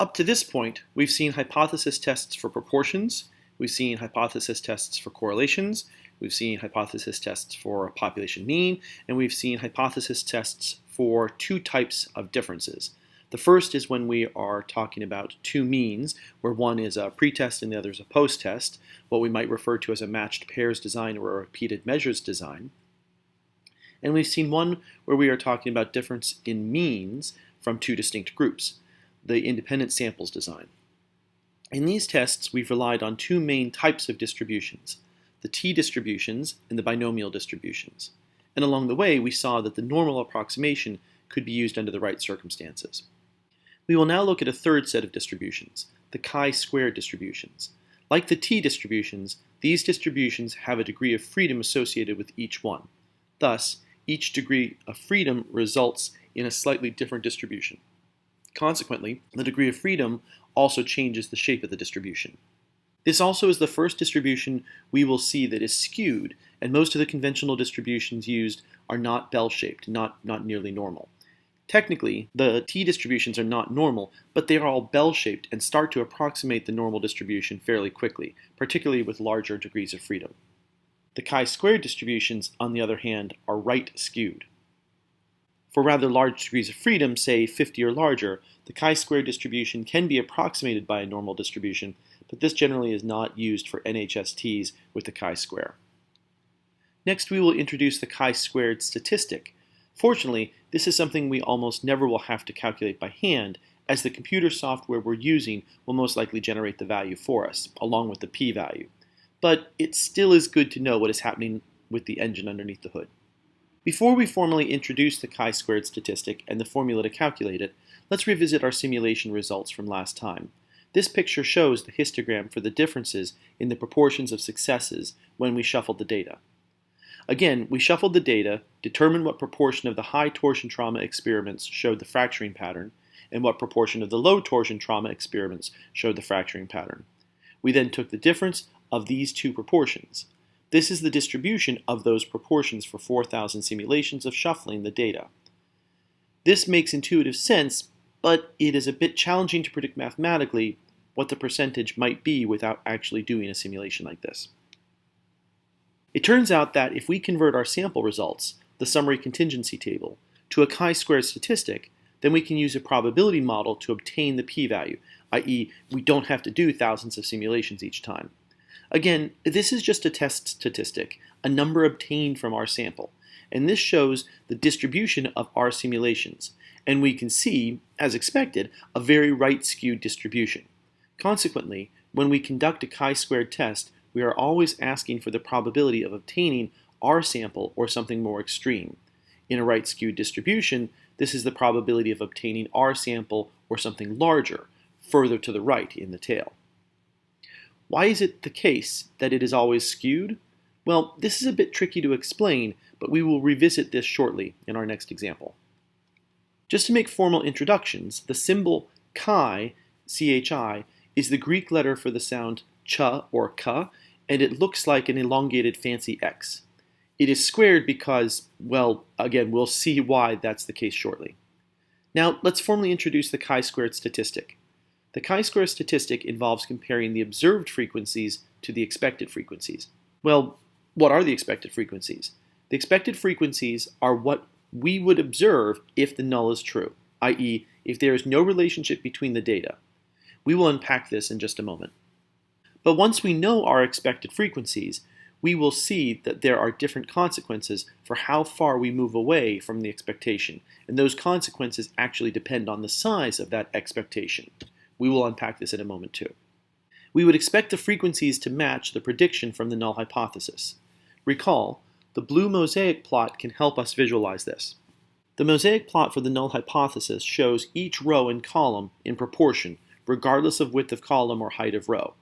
Up to this point, we've seen hypothesis tests for proportions, we've seen hypothesis tests for correlations, we've seen hypothesis tests for population mean, and we've seen hypothesis tests for two types of differences. The first is when we are talking about two means, where one is a pretest and the other is a post-test, what we might refer to as a matched pairs design or a repeated measures design. And we've seen one where we are talking about difference in means from two distinct groups, the independent samples design. In these tests, we've relied on two main types of distributions, the t-distributions and the binomial distributions. And along the way, we saw that the normal approximation could be used under the right circumstances. We will now look at a third set of distributions, the chi-squared distributions. Like the t-distributions, these distributions have a degree of freedom associated with each one. Thus, each degree of freedom results in a slightly different distribution. Consequently, the degree of freedom also changes the shape of the distribution. This also is the first distribution we will see that is skewed, and most of the conventional distributions used are not bell-shaped, not nearly normal. Technically, the t-distributions are not normal, but they are all bell-shaped and start to approximate the normal distribution fairly quickly, particularly with larger degrees of freedom. The chi-squared distributions, on the other hand, are right-skewed. For rather large degrees of freedom, say 50 or larger, the chi-squared distribution can be approximated by a normal distribution, but this generally is not used for NHSTs with the chi-square. Next, we will introduce the chi-squared statistic. Fortunately, this is something we almost never will have to calculate by hand, as the computer software we're using will most likely generate the value for us, along with the p-value. But it still is good to know what is happening with the engine underneath the hood. Before we formally introduce the chi-squared statistic and the formula to calculate it, let's revisit our simulation results from last time. This picture shows the histogram for the differences in the proportions of successes when we shuffled the data. Again, we shuffled the data, determined what proportion of the high torsion trauma experiments showed the fracturing pattern, and what proportion of the low torsion trauma experiments showed the fracturing pattern. We then took the difference of these two proportions. This is the distribution of those proportions for 4,000 simulations of shuffling the data. This makes intuitive sense, but it is a bit challenging to predict mathematically what the percentage might be without actually doing a simulation like this. It turns out that if we convert our sample results, the summary contingency table, to a chi-squared statistic, then we can use a probability model to obtain the p-value, i.e., we don't have to do thousands of simulations each time. Again, this is just a test statistic, a number obtained from our sample, and this shows the distribution of our simulations, and we can see, as expected, a very right-skewed distribution. Consequently, when we conduct a chi-squared test, we are always asking for the probability of obtaining our sample or something more extreme. In a right-skewed distribution, this is the probability of obtaining our sample or something larger, further to the right in the tail. Why is it the case that it is always skewed? Well, this is a bit tricky to explain, but we will revisit this shortly in our next example. Just to make formal introductions, the symbol chi, CHI, is the Greek letter for the sound ch or ka, and it looks like an elongated fancy X. It is squared because, well, again, we'll see why that's the case shortly. Now, let's formally introduce the chi-squared statistic. The chi-squared statistic involves comparing the observed frequencies to the expected frequencies. Well, what are the expected frequencies? The expected frequencies are what we would observe if the null is true, i.e., if there is no relationship between the data. We will unpack this in just a moment. But once we know our expected frequencies, we will see that there are different consequences for how far we move away from the expectation, and those consequences actually depend on the size of that expectation. We will unpack this in a moment too. We would expect the frequencies to match the prediction from the null hypothesis. Recall, the blue mosaic plot can help us visualize this. The mosaic plot for the null hypothesis shows each row and column in proportion, regardless of width of column or height of row.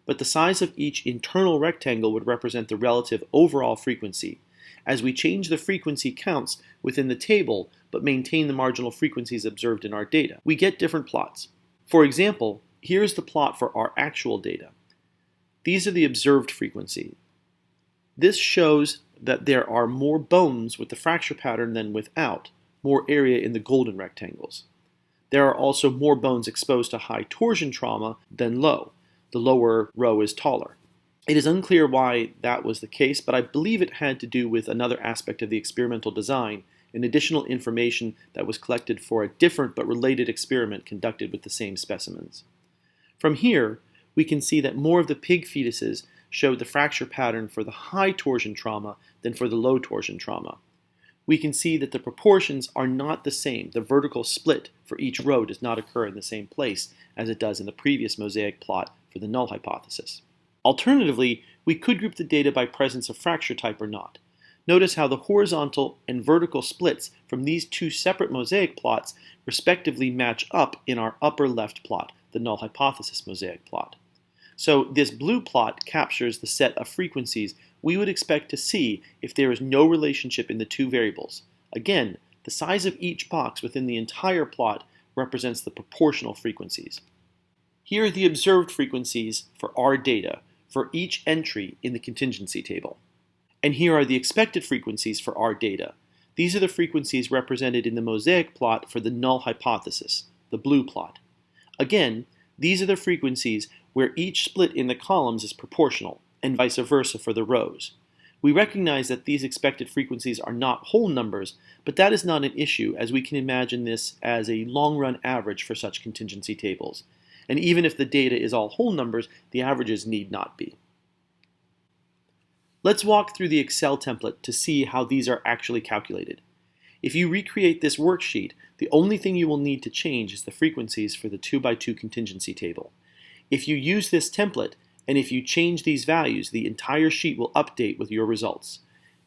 But the size of each internal rectangle would represent the relative overall frequency. As we change the frequency counts within the table, but maintain the marginal frequencies observed in our data, we get different plots. For example, here is the plot for our actual data. These are the observed frequency. This shows that there are more bones with the fracture pattern than without, more area in the golden rectangles. There are also more bones exposed to high torsion trauma than low. The lower row is taller. It is unclear why that was the case, but I believe it had to do with another aspect of the experimental design, and additional information that was collected for a different but related experiment conducted with the same specimens. From here, we can see that more of the pig fetuses showed the fracture pattern for the high torsion trauma than for the low torsion trauma. We can see that the proportions are not the same. The vertical split for each row does not occur in the same place as it does in the previous mosaic plot for the null hypothesis. Alternatively, we could group the data by presence of fracture type or not. Notice how the horizontal and vertical splits from these two separate mosaic plots respectively match up in our upper left plot, the null hypothesis mosaic plot. So this blue plot captures the set of frequencies we would expect to see if there is no relationship in the two variables. Again, the size of each box within the entire plot represents the proportional frequencies. Here are the observed frequencies for our data for each entry in the contingency table. And here are the expected frequencies for our data. These are the frequencies represented in the mosaic plot for the null hypothesis, the blue plot. Again, these are the frequencies where each split in the columns is proportional, and vice versa for the rows. We recognize that these expected frequencies are not whole numbers, but that is not an issue, as we can imagine this as a long-run average for such contingency tables. And even if the data is all whole numbers, the averages need not be. Let's walk through the Excel template to see how these are actually calculated. If you recreate this worksheet, the only thing you will need to change is the frequencies for the 2x2 contingency table. If you use this template, and if you change these values, the entire sheet will update with your results.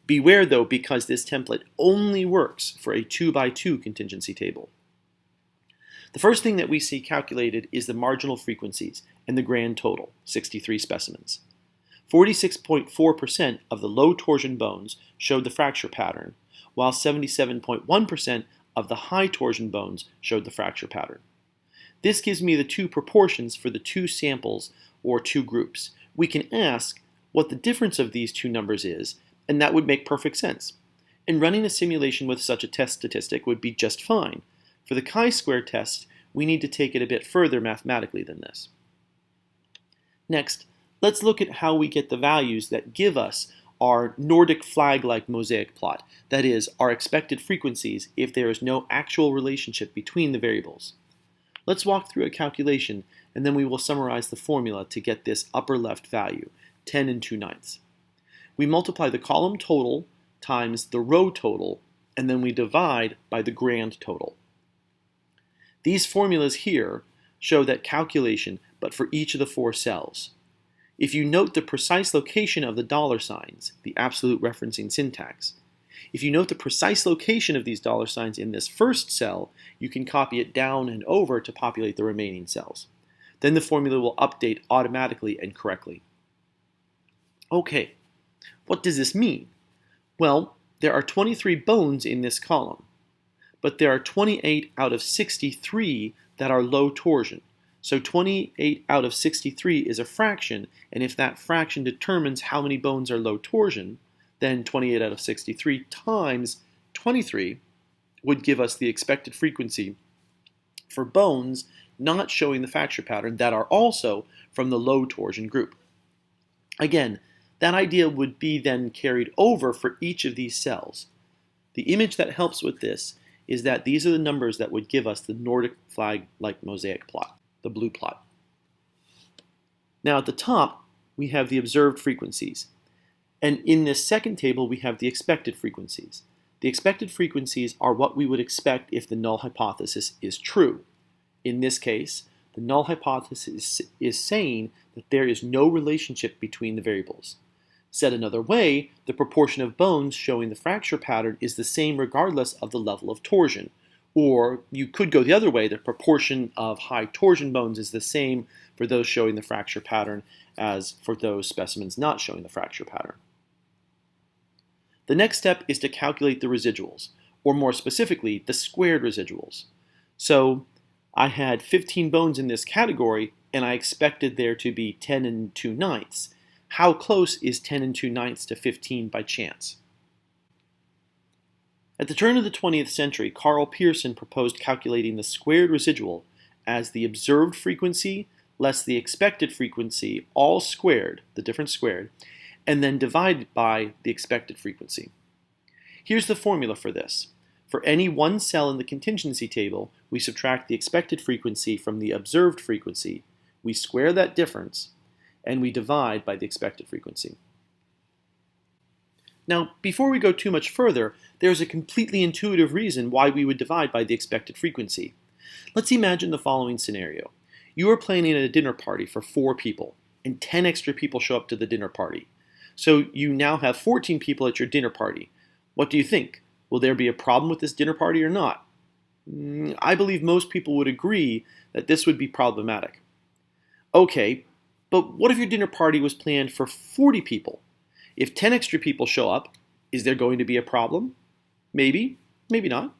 Beware though, because this template only works for a 2x2 contingency table. The first thing that we see calculated is the marginal frequencies and the grand total, 63 specimens. 46.4% of the low torsion bones showed the fracture pattern, while 77.1% of the high torsion bones showed the fracture pattern. This gives me the two proportions for the two samples or two groups. We can ask what the difference of these two numbers is, and that would make perfect sense. And running a simulation with such a test statistic would be just fine. For the CHISQ.TEST, we need to take it a bit further mathematically than this. Next, let's look at how we get the values that give us our Nordic flag-like mosaic plot, that is, our expected frequencies if there is no actual relationship between the variables. Let's walk through a calculation, and then we will summarize the formula to get this upper left value, 10 2/9. We multiply the column total times the row total, and then we divide by the grand total. These formulas here show that calculation, but for each of the four cells. If you note the precise location of the dollar signs, the absolute referencing syntax, if you note the precise location of these dollar signs in this first cell, you can copy it down and over to populate the remaining cells. Then the formula will update automatically and correctly. Okay, what does this mean? Well, there are 23 bones in this column, but there are 28 out of 63 that are low torsion. So 28 out of 63 is a fraction, and if that fraction determines how many bones are low torsion, then 28 out of 63 times 23 would give us the expected frequency for bones not showing the fracture pattern that are also from the low torsion group. Again, that idea would be then carried over for each of these cells. The image that helps with this is that these are the numbers that would give us the Nordic flag-like mosaic plot, the blue plot. Now at the top, we have the observed frequencies. And in this second table, we have the expected frequencies. The expected frequencies are what we would expect if the null hypothesis is true. In this case, the null hypothesis is saying that there is no relationship between the variables. Said another way, the proportion of bones showing the fracture pattern is the same regardless of the level of torsion. Or you could go the other way, the proportion of high torsion bones is the same for those showing the fracture pattern as for those specimens not showing the fracture pattern. The next step is to calculate the residuals, or more specifically, the squared residuals. So I had 15 bones in this category, and I expected there to be 10 2/9. How close is 10 2/9 to 15 by chance? At the turn of the 20th century, Carl Pearson proposed calculating the squared residual as the observed frequency less the expected frequency, all squared, the difference squared, and then divided by the expected frequency. Here's the formula for this. For any one cell in the contingency table, we subtract the expected frequency from the observed frequency, we square that difference, and we divide by the expected frequency. Now, before we go too much further, there's a completely intuitive reason why we would divide by the expected frequency. Let's imagine the following scenario. You are planning a dinner party for 4 people, and 10 extra people show up to the dinner party. So you now have 14 people at your dinner party. What do you think? Will there be a problem with this dinner party or not? I believe most people would agree that this would be problematic. Okay, but what if your dinner party was planned for 40 people? If 10 extra people show up, is there going to be a problem? Maybe, maybe not.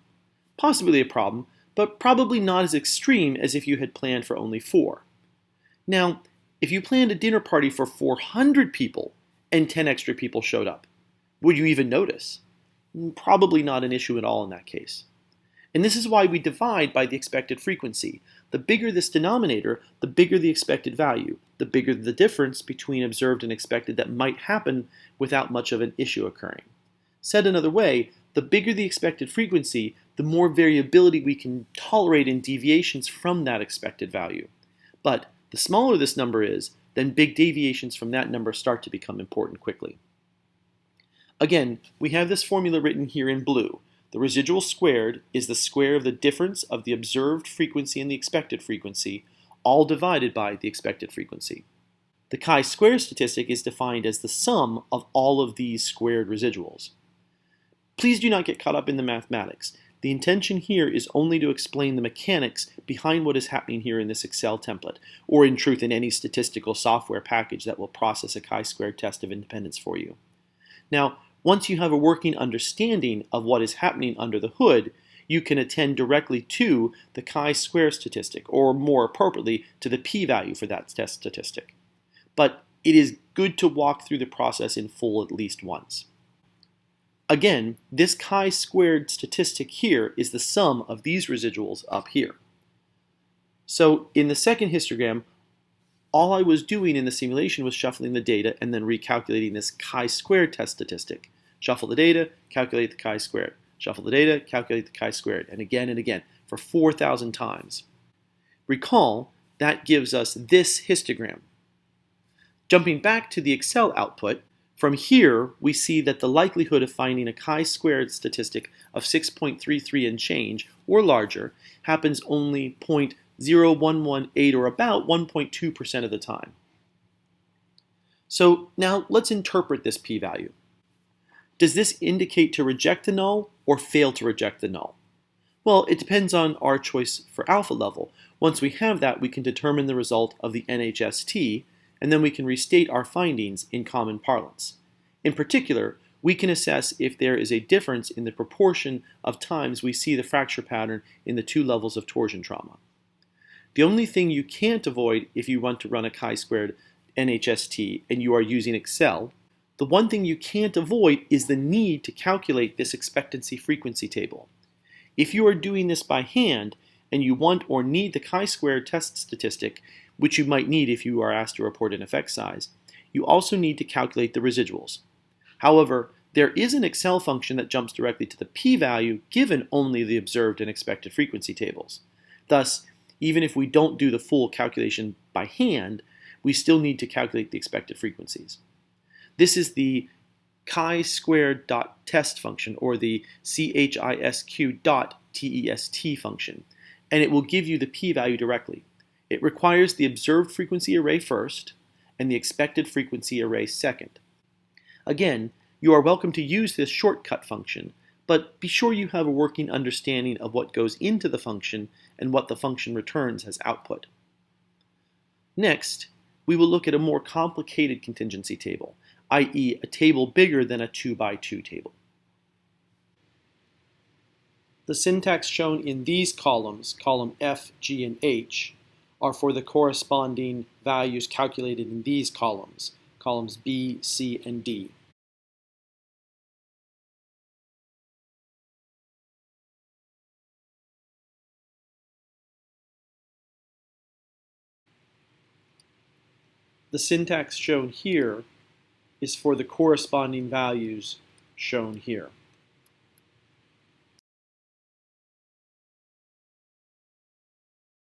Possibly a problem, but probably not as extreme as if you had planned for only 4. Now, if you planned a dinner party for 400 people and 10 extra people showed up, would you even notice? Probably not an issue at all in that case. And this is why we divide by the expected frequency. The bigger this denominator, the bigger the expected value, the bigger the difference between observed and expected that might happen without much of an issue occurring. Said another way, the bigger the expected frequency, the more variability we can tolerate in deviations from that expected value. But the smaller this number is, then big deviations from that number start to become important quickly. Again, we have this formula written here in blue. The residual squared is the square of the difference of the observed frequency and the expected frequency, all divided by the expected frequency. The chi-square statistic is defined as the sum of all of these squared residuals. Please do not get caught up in the mathematics. The intention here is only to explain the mechanics behind what is happening here in this Excel template, or in truth in any statistical software package that will process a chi-square test of independence for you. Now, once you have a working understanding of what is happening under the hood, you can attend directly to the chi-square statistic, or more appropriately, to the p-value for that test statistic. But it is good to walk through the process in full at least once. Again, this chi-squared statistic here is the sum of these residuals up here. So in the second histogram, all I was doing in the simulation was shuffling the data and then recalculating this chi-squared test statistic. Shuffle the data, calculate the chi-squared. Shuffle the data, calculate the chi-squared, and again for 4,000 times. Recall, that gives us this histogram. Jumping back to the Excel output, from here we see that the likelihood of finding a chi-squared statistic of 6.33 and change, or larger, happens only 0.0118 or about 1.2% of the time. So now let's interpret this p-value. Does this indicate to reject the null or fail to reject the null? Well, it depends on our choice for alpha level. Once we have that, we can determine the result of the NHST, and then we can restate our findings in common parlance. In particular, we can assess if there is a difference in the proportion of times we see the fracture pattern in the 2 levels of torsion trauma. The only thing you can't avoid if you want to run a chi-squared NHST and you are using Excel, the one thing you can't avoid is the need to calculate this expectancy frequency table. If you are doing this by hand and you want or need the chi-squared test statistic, which you might need if you are asked to report an effect size, you also need to calculate the residuals. However, there is an Excel function that jumps directly to the p-value given only the observed and expected frequency tables. Thus, even if we don't do the full calculation by hand, we still need to calculate the expected frequencies. This is the CHISQ.TEST function, or the CHISQ.TEST function, and it will give you the p-value directly. It requires the observed frequency array first and the expected frequency array second. Again, you are welcome to use this shortcut function, but be sure you have a working understanding of what goes into the function and what the function returns as output. Next, we will look at a more complicated contingency table, i.e. a table bigger than a 2x2 table. The syntax shown in these columns, column F, G, and H, are for the corresponding values calculated in these columns, columns B, C, and D. the syntax shown here is for the corresponding values shown here.